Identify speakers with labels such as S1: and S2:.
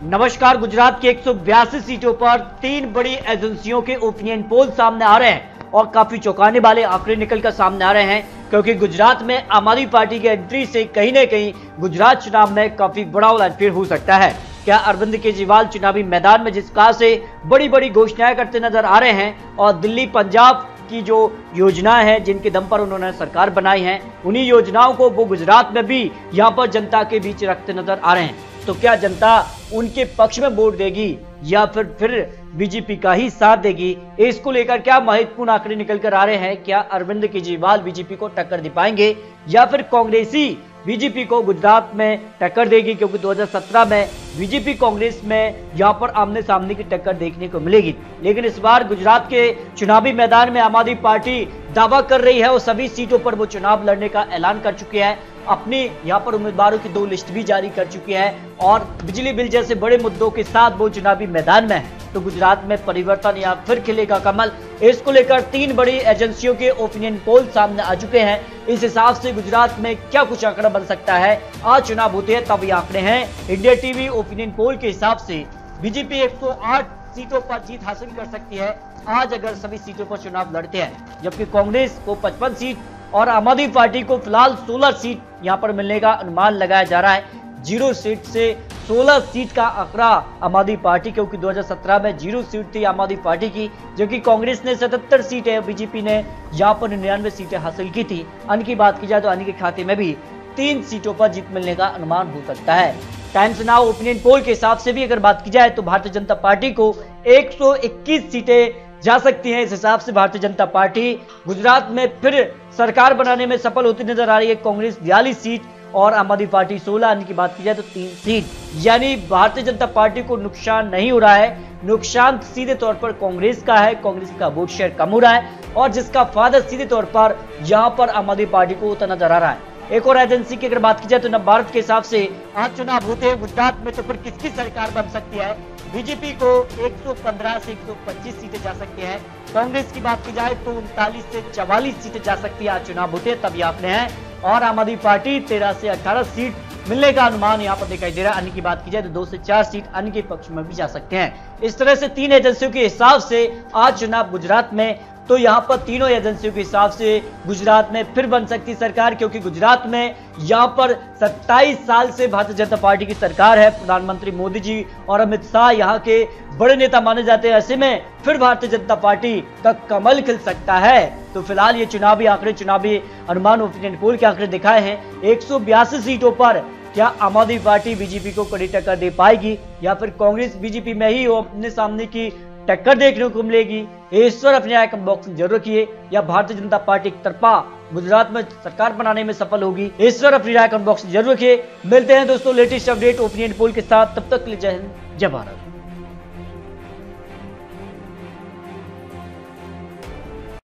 S1: नमस्कार। गुजरात की 182 सीटों पर 3 बड़ी एजेंसियों के ओपिनियन पोल सामने आ रहे हैं और काफी चौंकाने वाले आंकड़े निकलकर सामने आ रहे हैं, क्योंकि गुजरात में आम आदमी पार्टी की एंट्री से कहीं न कहीं गुजरात चुनाव में काफी बड़ा उलटफेर हो सकता है। क्या अरविंद केजरीवाल चुनावी मैदान में जिस प्रकार से बड़ी बड़ी घोषणाएं करते नजर आ रहे हैं और दिल्ली पंजाब की जो योजनाएं हैं जिनके दम पर उन्होंने सरकार बनाई है, उन्हीं योजनाओं को वो गुजरात में भी यहाँ पर जनता के बीच रखते नजर आ रहे हैं। तो क्या जनता उनके पक्ष में वोट देगी या फिर बीजेपी का ही साथ देगी? इसको लेकर क्या महत्वपूर्ण आंकड़े निकल कर आ रहे हैं। क्या अरविंद केजरीवाल बीजेपी को टक्कर दे पाएंगे या फिर कांग्रेसी बीजेपी को गुजरात में टक्कर देगी? क्योंकि 2017 में बीजेपी कांग्रेस में यहाँ पर आमने सामने की टक्कर देखने को मिलेगी, लेकिन इस बार गुजरात के चुनावी मैदान में आम आदमी पार्टी दावा कर रही है और सभी सीटों पर वो चुनाव लड़ने का ऐलान कर चुके हैं। अपनी यहाँ पर उम्मीदवारों की 2 लिस्ट भी जारी कर चुके हैं और बिजली बिल जैसे बड़े मुद्दों के साथ वो चुनावी मैदान में है। तो गुजरात में परिवर्तन या फिर खिलेगा कमल, इसको लेकर 3 बड़ी एजेंसियों के ओपिनियन पोल सामने आ चुके हैं। इस हिसाब से गुजरात में क्या कुछ आंकड़ा बन सकता है, आज चुनाव होते हैं तब ये आंकड़े हैं। इंडिया टीवी ओपिनियन पोल के हिसाब से बीजेपी 108 सीटों पर जीत हासिल कर सकती है आज अगर सभी सीटों पर चुनाव लड़ते हैं, जबकि कांग्रेस को 55 सीट और आम आदमी पार्टी को फिलहाल 16 सीट यहां पर मिलने का अनुमान लगाया जा रहा है। 0 सीट से 16 सीट का आंकड़ा आम आदमी पार्टी, क्योंकि 2017 में 0 सीट थी आम आदमी पार्टी की, जबकि कांग्रेस ने 77 सीटें, बीजेपी ने यहां पर 99 सीटें हासिल की थी। अन्य की बात की जाए तो अन्य के खाते में भी 3 सीटों पर जीत मिलने का अनुमान हो सकता है। टाइम्स नाउ ओपिनियन पोल के हिसाब से भी अगर बात की जाए तो भारतीय जनता पार्टी को 121 सीटें जा सकती हैं। इस हिसाब से भारतीय जनता पार्टी गुजरात में फिर सरकार बनाने में सफल होती नजर आ रही है। कांग्रेस 42 सीट और आम आदमी पार्टी 16, अन्य की बात की जाए तो 3 सीट, यानी भारतीय जनता पार्टी को नुकसान नहीं हो रहा है। नुकसान सीधे तौर पर कांग्रेस का है, कांग्रेस का वोट शेयर कम हो रहा है और जिसका फायदा सीधे तौर पर यहां पर आम आदमी पार्टी को होता नजर आ रहा है। एक और एजेंसी की अगर बात की जाए तो नवभारत के हिसाब से आज चुनाव होते हैं गुजरात में, तो फिर किसकी सरकार बन सकती है? बीजेपी को 115 से 125 सीटें जा सकती हैं। कांग्रेस की बात की जाए तो 39 से 44 सीटें जा सकती है आज चुनाव होते हैं तब ये आंकड़े हैं। और आम आदमी पार्टी 13 से 18 सीट मिलने का अनुमान यहाँ पर दिखाई दे रहा है। अन्य की बात की जाए तो 2 से 4 सीट अन्य के पक्ष में भी जा सकते हैं। इस तरह से 3 एजेंसियों के हिसाब से आज चुनाव गुजरात में, तो यहाँ पर तीनों एजेंसियों के हिसाब से गुजरात में फिर बन सकती सरकार, क्योंकि गुजरात में यहाँ पर 27 साल से भारतीय जनता पार्टी की सरकार है। प्रधानमंत्री मोदी जी और अमित शाह यहाँ के बड़े नेता माने जाते हैं। ऐसे में फिर भारतीय जनता पार्टी का कमल खिल सकता है। तो फिलहाल ये चुनावी आंकड़े, चुनावी अनुमान ओपिनियन पोल के आंकड़े दिखाए हैं। 182 सीटों पर क्या आम आदमी पार्टी बीजेपी को कड़ी टक्कर दे पाएगी या फिर कांग्रेस बीजेपी में ही अपने सामने की टक्कर देखने को मिलेगी? ईश्वर अपने राय कमेंट बॉक्स में जरूर रखिए। या भारतीय जनता पार्टी एक तरफा गुजरात में सरकार बनाने में सफल होगी? ईश्वर अपनी राय कमेंट बॉक्स में जरूर रखिए। मिलते हैं दोस्तों लेटेस्ट अपडेट ओपिनियन पोल के साथ, तब तक के लिए जय हिंद, जय भारत।